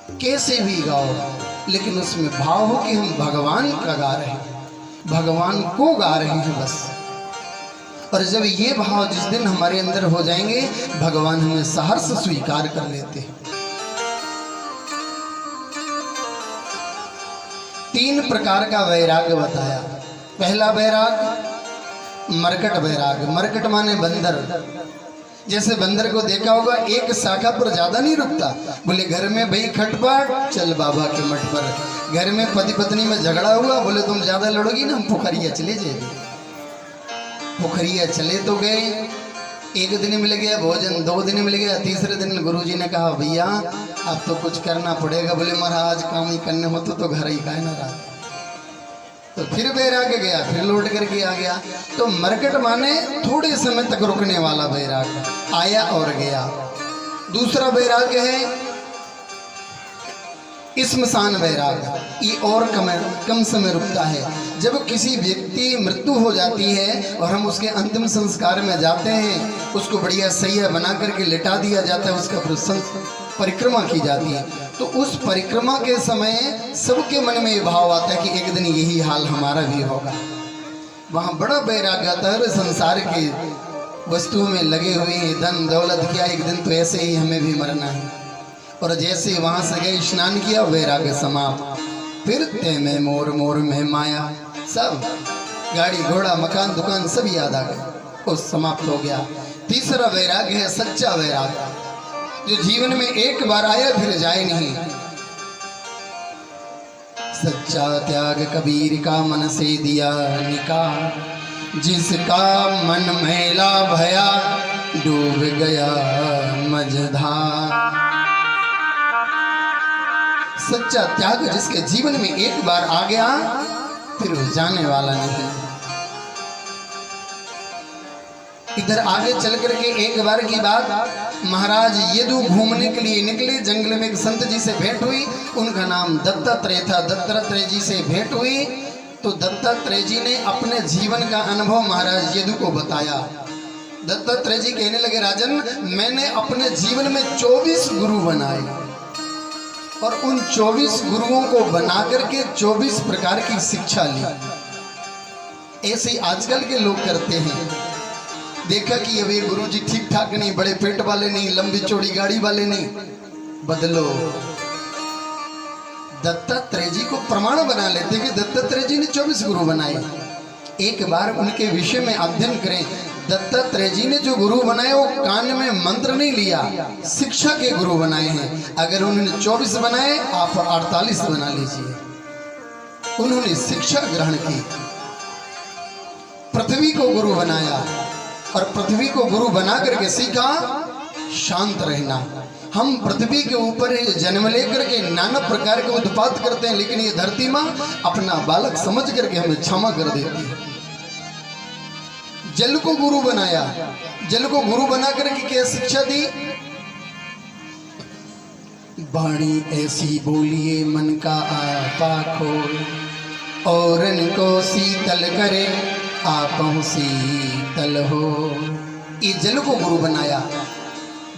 कैसे भी गाओ, लेकिन उसमें भाव हो कि हम भगवान का गा रहे हैं, भगवान को गा रहे हैं बस। और जब ये भाव जिस दिन हमारे अंदर हो जाएंगे, भगवान हमें सहर्ष स्वीकार कर लेते हैं। 3 प्रकार का वैराग्य बताया। पहला वैराग मरकट वैराग। मरकट माने बंदर। जैसे बंदर को देखा होगा, एक शाखा पर ज्यादा नहीं रुकता। बोले घर में भाई खटपट, चल बाबा के मठ पर। घर में पति पत्नी में झगड़ा हुआ, बोले तुम ज्यादा लड़ोगी ना, हम पोखरिया चले जाएंगे। पोखरिया चले तो गए, 1 दिन मिल गया भोजन, 2 दिन मिल गया, तीसरे दिन गुरुजी ने कहा भैया अब तो कुछ करना पड़ेगा। बोले महाराज काम ही करने हो तो घर ही काहे ना रहा। तो फिर वैराग्य गया, फिर लौट करके आ गया। तो मरकट माने थोड़े समय तक रुकने वाला वैराग्य, आया और गया। दूसरा वैराग्य है स्मशान वैराग्य। ये और कम समय रुकता है। जब किसी व्यक्ति मृत्यु हो जाती है और हम उसके अंतिम संस्कार में जाते हैं, उसको बढ़िया सैया बना करके लिटा दिया जाता है, उसका परिक्रमा की जाती है। तो उस परिक्रमा के समय सबके मन में ये भाव आता है कि एक दिन यही हाल हमारा भी होगा। वहाँ बड़ा वैराग्य आता है। संसार की वस्तुओं में लगे हुए हैं, धन दौलत किया, एक दिन तो ऐसे ही हमें भी मरना है। और जैसे वहाँ से गए, स्नान किया, वैराग्य समाप्त। फिर ते में मोर मोर में माया, सब गाड़ी घोड़ा मकान दुकान सब याद आ गए, उस समाप्त हो गया। तीसरा वैराग्य है सच्चा वैराग्य, जो जीवन में एक बार आया फिर जाए नहीं। सच्चा त्याग कबीर का मन से दिया निकाल, जिसका मन मैला भया डूब गया मझधार। सच्चा त्याग जिसके जीवन में एक बार आ गया फिर वो जाने वाला नहीं। इधर आगे चल करके एक बार की बात, महाराज यदु घूमने के लिए निकले, जंगल में एक संत जी से भेंट हुई, उनका नाम दत्तात्रेय था। दत्तात्रेय जी से भेंट हुई तो दत्तात्रेय जी ने अपने जीवन का अनुभव महाराज यदु को बताया। दत्तात्रेय जी कहने लगे, राजन मैंने अपने जीवन में 24 गुरु बनाए और उन 24 गुरुओं को बना करके 24 प्रकार की शिक्षा ली। ऐसे आजकल के लोग करते हैं। देखा कि अब ये गुरु जी ठीक ठाक नहीं, बड़े पेट वाले नहीं, लंबी चौड़ी गाड़ी वाले नहीं, बदलो। दत्तात्रेय जी को प्रमाण बना लेते कि दत्तात्रेय जी ने 24 गुरु बनाए। एक बार उनके विषय में अध्ययन करें। दत्तात्रेय जी ने जो गुरु बनाए वो कान में मंत्र नहीं लिया, शिक्षा के गुरु बनाए हैं। अगर उन्होंने 24 बनाए, आप 48 बना लीजिए। उन्होंने शिक्षा ग्रहण की, पृथ्वी को गुरु बनाया और पृथ्वी को गुरु बना करके सीखा शांत रहना। हम पृथ्वी के ऊपर जन्म लेकर के नाना प्रकार के उत्पात करते हैं, लेकिन ये धरती माँ अपना बालक समझ करके हमें क्षमा कर देती है। जल को गुरु बनाया, जल को गुरु बना करके क्या शिक्षा दी? वाणी ऐसी बोलिए मन का आपा खोल, और इनको शीतल करे आपों शीतल हो। ये जल को गुरु बनाया।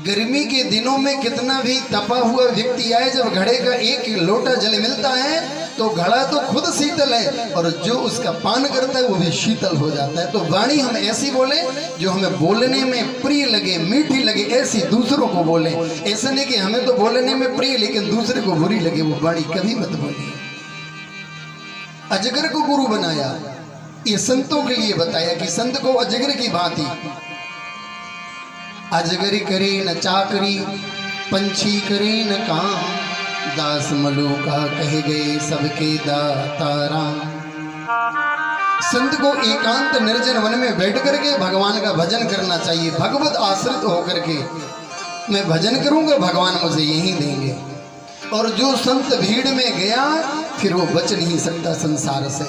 गर्मी के दिनों में कितना भी तपा हुआ व्यक्ति आए, जब घड़े का 1 लोटा जल मिलता है तो घड़ा तो खुद शीतल है और जो उसका पान करता है वो भी शीतल हो जाता है। तो वाणी हम ऐसी बोले जो हमें बोलने में प्रिय लगे, मीठी लगे, ऐसी दूसरों को बोले। ऐसा नहीं कि हमें तो बोलने में प्रिय लेकिन दूसरे को बुरी लगे, वो वाणी कभी मत बोलिए। अजगर को गुरु बनाया। ये संतों के लिए बताया कि संत को अजगर की भांति, अजगरी करे न चाकरी, पंछी करे न काम, दास मलूका कह गए सबके दाता राम। संत को एकांत निर्जन वन में बैठ करके भगवान का भजन करना चाहिए। भगवत आश्रित होकर के मैं भजन करूंगा, भगवान मुझे यही देंगे। और जो संत भीड़ में गया फिर वो बच नहीं सकता संसार से।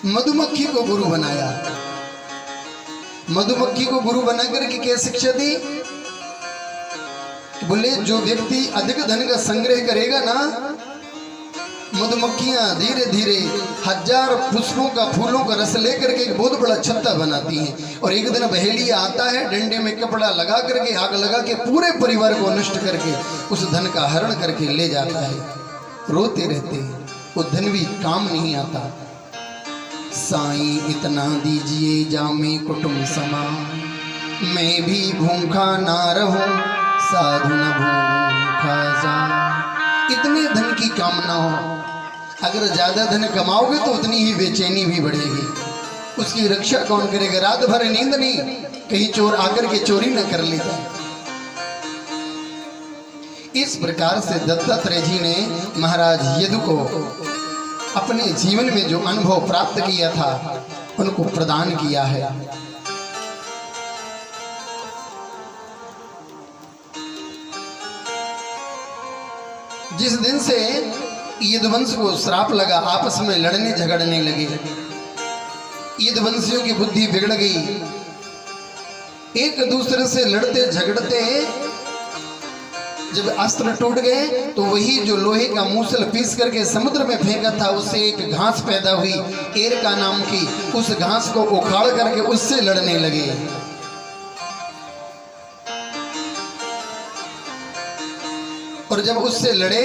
मधुमक्खी को गुरु बनाया। मधुमक्खी को गुरु बना करके क्या शिक्षा दी? बोले जो व्यक्ति अधिक धन का संग्रह करेगा ना, मधुमक्खियां धीरे धीरे 1000 पुष्पों का फूलों का रस लेकर के एक बहुत बड़ा छत्ता बनाती हैं। और एक दिन बहेलिया आता है, डंडे में कपड़ा लगा करके, आग लगा के पूरे परिवार को नष्ट करके उस धन का हरण करके ले जाता है। रोते रहते हैं, वो धन भी काम नहीं आता। साईं इतना दीजिए जामे कुटुंब समा, मैं भी भूखा ना रहूं, साधु न भूखा जा। इतने धन की कामना हो, अगर ज्यादा धन कमाओगे तो उतनी ही बेचैनी भी बढ़ेगी। उसकी रक्षा कौन करेगा? रात भर नींद नहीं, कहीं चोर आकर के चोरी न कर लेता। इस प्रकार से दत्तात्रेय जी ने महाराज यदु को अपने जीवन में जो अनुभव प्राप्त किया था उनको प्रदान किया है। जिस दिन से यदुवंश को श्राप लगा, आपस में लड़ने झगड़ने लगे, यदुवंशियों की बुद्धि बिगड़ गई। एक दूसरे से लड़ते झगड़ते जब अस्त्र टूट गए तो वही जो लोहे का मूसल पीस करके समुद्र में फेंका था, उससे एक घास पैदा हुई एरका नाम की। उस घास को उखाड़ करके उससे लड़ने लगे। और जब उससे लड़े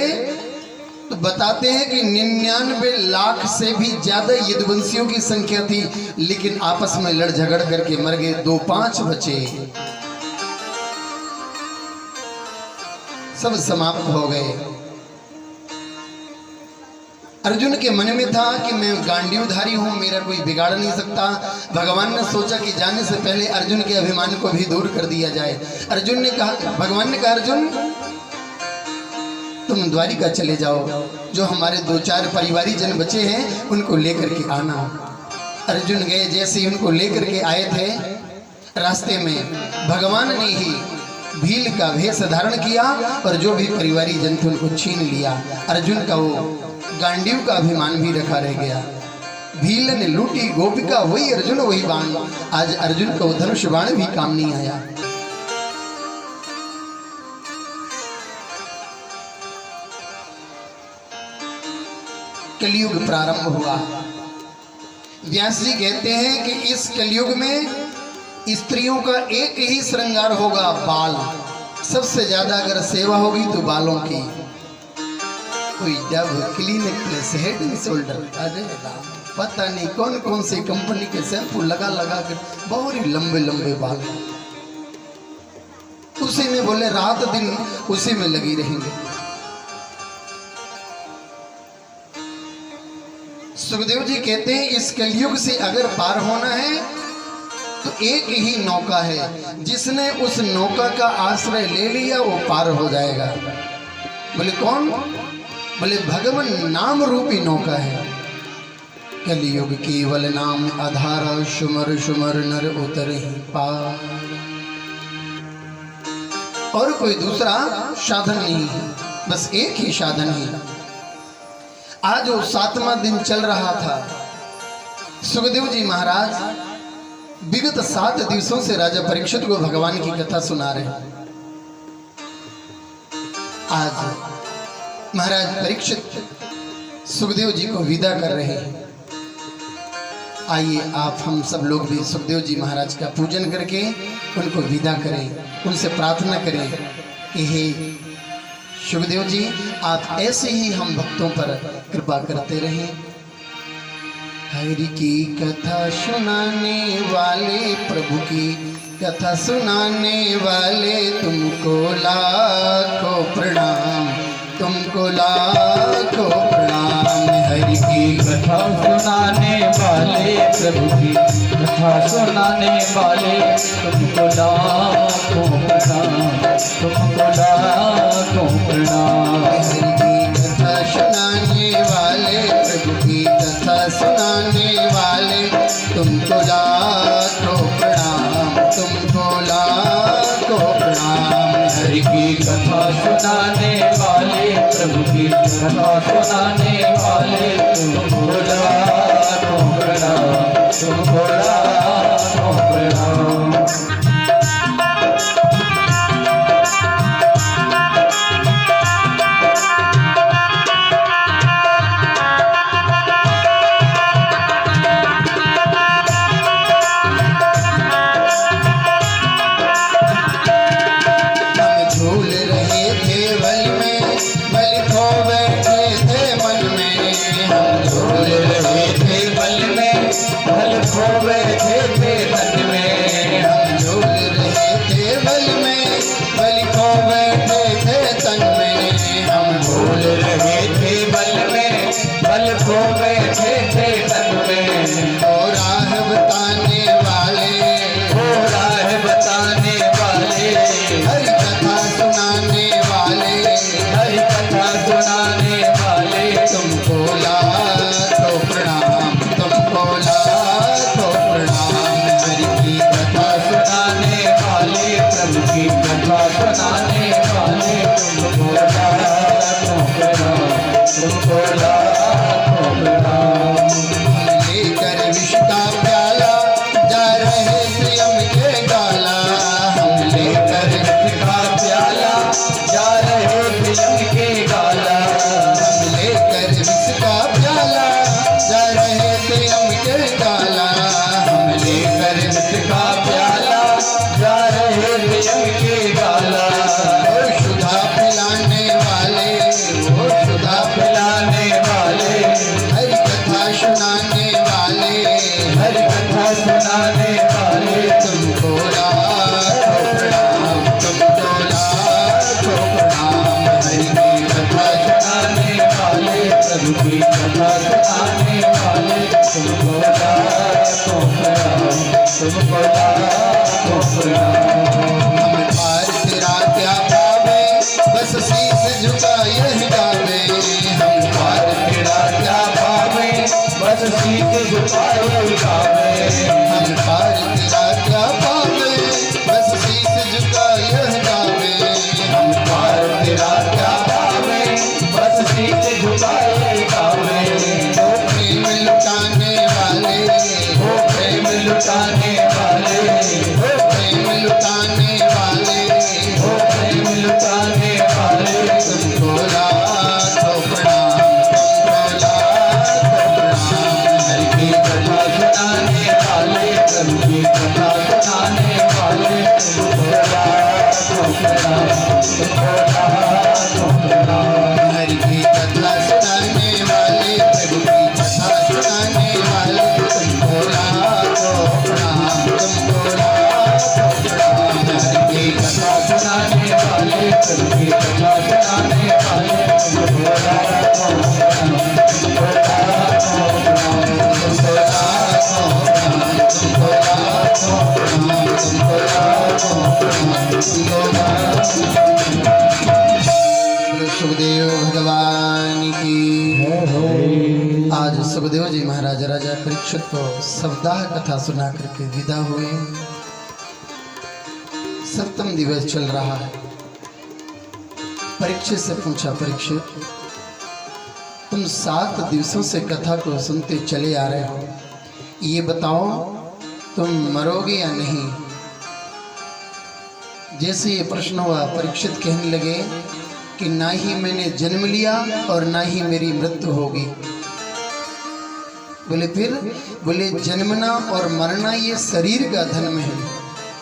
तो बताते हैं कि 99 लाख से भी ज्यादा यदुवंशियों की संख्या थी, लेकिन आपस में लड़ झगड़ करके मर गए। 2-5 बचे, सब समाप्त हो गए। अर्जुन के मन में था कि मैं गांडीवधारी हूं, मेरा कोई बिगाड़ नहीं सकता। भगवान ने सोचा कि जाने से पहले अर्जुन के अभिमान को भी दूर कर दिया जाए। अर्जुन ने कहा, भगवान ने कहा, अर्जुन तुम द्वारिका चले जाओ, जो हमारे 2-4 परिवारी जन बचे हैं उनको लेकर के आना। अर्जुन गए, जैसे ही उनको लेकर के आए थे, रास्ते में भगवान ने ही भील का वेश धारण किया और जो भी परिवारी जन थे उनको छीन लिया। अर्जुन का वो गांडीव का अभिमान भी रखा रह गया। भील ने लूटी गोपिका, वही अर्जुन वही बाण। आज अर्जुन का वो धनुष बाण भी काम नहीं आया। कलयुग प्रारंभ हुआ। व्यास जी कहते हैं कि इस कलयुग में स्त्रियों का एक ही श्रृंगार होगा, बाल। सबसे ज्यादा अगर सेवा होगी तो बालों की। कोई dub, clinic plus, head and shoulder, अरे पता नहीं कौन कौन सी कंपनी के शैम्पू लगा लगा कर बहुत ही लंबे लंबे बाल। उसी में बोले रात दिन उसी में लगी रहेंगे। सुखदेव जी कहते हैं इस कलयुग से अगर पार होना है तो एक ही नौका है, जिसने उस नौका का आश्रय ले लिया वो पार हो जाएगा। बोले कौन? बोले भगवान नाम रूपी नौका है। कलयुग केवल नाम आधार, सुमर सुमर नर उतरे पार। और कोई दूसरा साधन नहीं है, बस एक ही साधन है। आज वो 7वां दिन चल रहा था। सुखदेव जी महाराज विगत 7 दिवसों से राजा परीक्षित को भगवान की कथा सुना रहे। आज महाराज परीक्षित सुखदेव जी को विदा कर रहे हैं। आइए आप हम सब लोग भी सुखदेव जी महाराज का पूजन करके उनको विदा करें, उनसे प्रार्थना करें कि हे सुखदेव जी, आप ऐसे ही हम भक्तों पर कृपा करते रहें। हरि की कथा सुनाने वाले, प्रभु की कथा सुनाने वाले, तुमको लाखों प्रणाम, तुमको लाखों प्रणाम। हरि की कथा सुनाने वाले, प्रभु की कथा सुनाने वाले, तुमको लाखों प्रणाम, तुमको लाखों प्रणाम। हरि की कथा सुनाने वाले, प्रभु की कथा सुनाने वाले, तुमको लाखों प्रणाम, तुमको लाखों प्रणाम। हरि की कथा सुनाने वाले, प्रभु की कथा सुनाने वाले, तुमको लाखों प्रणाम, तुमको लाखों प्रणाम। बल खो बैठे थे तन में, हम भूल रहे थे बल में, बल खो बैठे थे तन में। ओ राह बताने वाले, ओ राह बताने वाले, हरि कथा सुनाने वाले, हरि कथा सुनाने वाले, तुमको लाखों प्रणाम, तुमको लाखों प्रणाम। हरि की कथा सुनाने वाले, प्रभु की कथा सुनाने वाले, तुमको लाखों प्रणाम, तुमको लाखों प्रणाम। लेकर विष का प्याला जा रहे प्रियम के गाला, हम लेकर विष का प्याला जा रहे प्रियम के गाला, हम लेकर विष का प्याला जा रहे प्रियम के गाला, हम लेकर विष का प्याला जा रहे प्रियम के गाला। ओ सुधा पिलाने वाले, ओ सुधा पिलाने वाले, हरि कथा सुनाने वाले, हरि कथा सुनाने वाले, तुमको लाखों प्रणाम, तुमको लाखों प्रणाम। हरि की कथा सुनाने वाले, प्रभु की कथा सुनाने वाले, तुमको लाखों प्रणाम, तुमको लाखों प्रणाम। हम पार तेरा क्या पावे, बस शीश झुका यह गावे, हम पार तेरा क्या पावे, बस शीश झुकाए गावे। हम पार तेरा क्या पावे, बस शीश झुका यह गावे, हम पार तेरा क्या पावे, बस शीश झुकाए गावे। ओ प्रेम लुटाने वाले, ओ प्रेम लुटाने वाले, ओ प्रेम लुटाने वाले, ओ प्रेम लुटाने वाले, तुमको लाखों प्रणाम, तुमको लाखों प्रणाम। हरि की कथा सुनाने वाले, प्रभु की कथा सुनाने वाले, तुमको लाखों प्रणाम, तुमको लाखों प्रणाम। हरि की कथा सुनाने वाले, प्रभु की कथा सुनाने वाले, तुमको लाखों प्रणाम, तुमको लाखों प्रणाम। हरि की कथा सुनाने वाले, प्रभु की कथा सुनाने वाले, तुमको लाखों प्रणाम, तुमको लाखों प्रणाम, तुमको लाखों प्रणाम, तुमको लाखों प्रणाम, तुमको लाखों प्रणाम, तुमको लाखों। सुखदेव भगवान की। आज सुखदेव जी महाराज राजा परीक्षित को सप्ताह कथा सुना करके विदा हुए। 7वां दिवस चल रहा है। परीक्षित से पूछा, परीक्षित तुम 7 दिवसों से कथा को सुनते चले आ रहे हो, ये बताओ तुम मरोगे या नहीं। जैसे ये प्रश्न हुआ, परीक्षित कहने लगे कि ना ही मैंने जन्म लिया और ना ही मेरी मृत्यु होगी। बोले फिर? बोले जन्मना और मरना ये शरीर का धर्म है,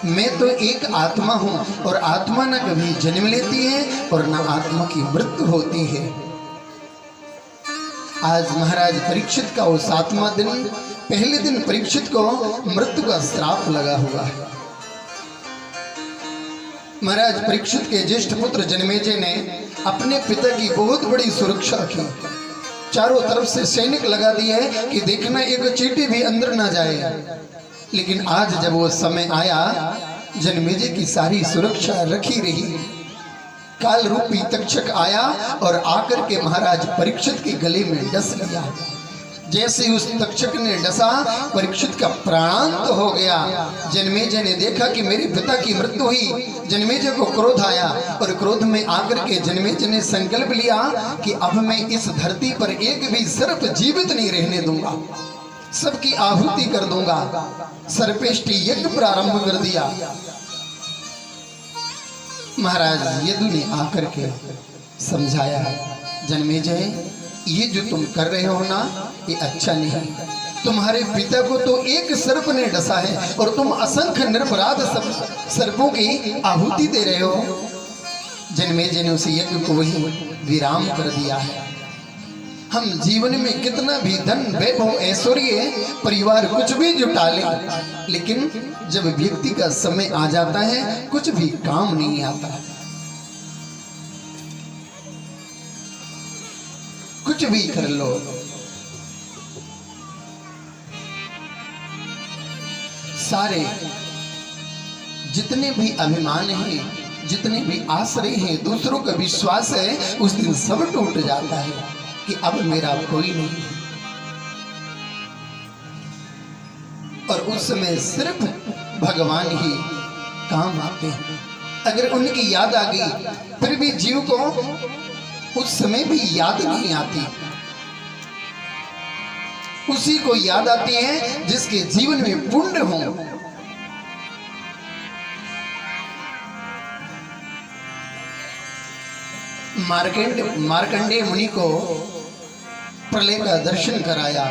मैं तो एक आत्मा हूं और आत्मा न कभी जन्म लेती है और न आत्मा की मृत्यु होती है। आज महाराज परीक्षित का वो 7वां दिन, पहले दिन परीक्षित को मृत्यु का श्राप लगा हुआ है। महाराज परीक्षित के ज्येष्ठ पुत्र जन्मेजय ने अपने पिता की बहुत बड़ी सुरक्षा की। चारों तरफ से सैनिक लगा दिए कि देखना एक चींटी भी अंदर ना जाए। लेकिन आज जब वो समय आया, जन्मेजय की सारी सुरक्षा रखी रही। काल रूपी तक्षक आया और आकर के महाराज परीक्षित के गले में डस लिया। जैसे उस तक्षक ने डसा, परीक्षित का प्राणांत हो गया। जन्मेजय ने देखा कि मेरे पिता की मृत्यु हुई। जन्मेजय को क्रोध आया और क्रोध में आकर के जन्मेजय ने संकल्प लिया कि अब मैं इस धरती पर एक भी सर्प जीवित नहीं रहने दूंगा, सबकी आहुति कर दूंगा। सर्पेष्टि यज्ञ प्रारंभ कर दिया। महाराज यदु ने आकर के समझाया, जन्मेजय ये जो तुम कर रहे हो ना, ये अच्छा नहीं। तुम्हारे पिता को तो एक सर्प ने डसा है और तुम असंख्य निरपराध सर्पों की आहुति दे रहे हो। जन्मेजय ने उस यज्ञ को वही विराम कर दिया है। हम जीवन में कितना भी धन वैभव ऐश्वर्य परिवार कुछ भी जुटा लें, लेकिन जब व्यक्ति का समय आ जाता है कुछ भी काम नहीं आता। कुछ भी कर लो, सारे जितने भी अभिमान हैं, जितने भी आश्रय हैं, दूसरों का विश्वास है, उस दिन सब टूट जाता है कि अब मेरा कोई नहीं है। और उस समय सिर्फ भगवान ही काम आते हैं। अगर उनकी याद आ गई फिर भी जीव को उस समय भी याद नहीं आती। उसी को याद आती है जिसके जीवन में पुण्य हो। मार्कंडेय मुनि को प्रलय का दर्शन कराया,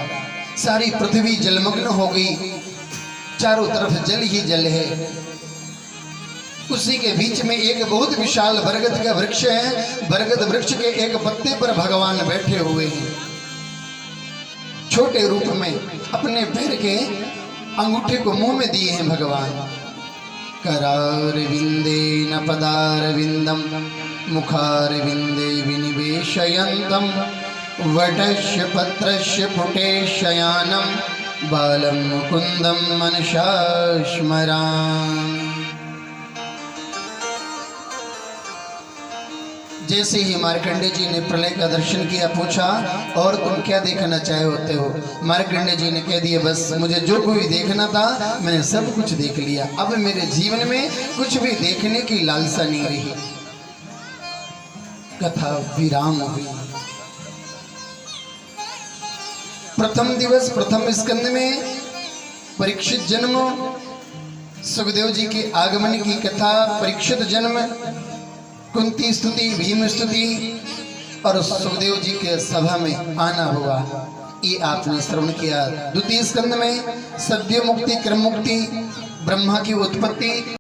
सारी पृथ्वी जलमग्न हो गई, चारों तरफ जल ही जल है। उसी के बीच में एक बहुत विशाल बरगद का वृक्ष है। बरगद वृक्ष के एक पत्ते पर भगवान बैठे हुए हैं, छोटे रूप में अपने पैर के अंगूठे को मुंह में दिए हैं भगवान। करारविंदे न पदारविंदम मुखारविंदे विनिवेशयन्तम वटस्य पत्रस्य पुटे शयानम बालम मुकुंदम मनसा स्मरामि। जैसे ही मार्कंडेय जी ने प्रलय का दर्शन किया, पूछा और तुम क्या देखना चाहे होते हो? मार्कंडेय जी ने कह दिया, बस मुझे जो कोई देखना था मैंने सब कुछ देख लिया, अब मेरे जीवन में कुछ भी देखने की लालसा नहीं रही। कथा विराम हुई। प्रथम दिवस प्रथम स्कंद में परीक्षित जन्म, सुखदेव जी के आगमन की कथा, परीक्षित जन्म, कुंती स्तुति, भीम स्तुति और सुखदेव जी के सभा में आना हुआ, ये आपने श्रवण किया। द्वितीय स्कंद में सद्य मुक्ति, क्रम मुक्ति, ब्रह्मा की उत्पत्ति,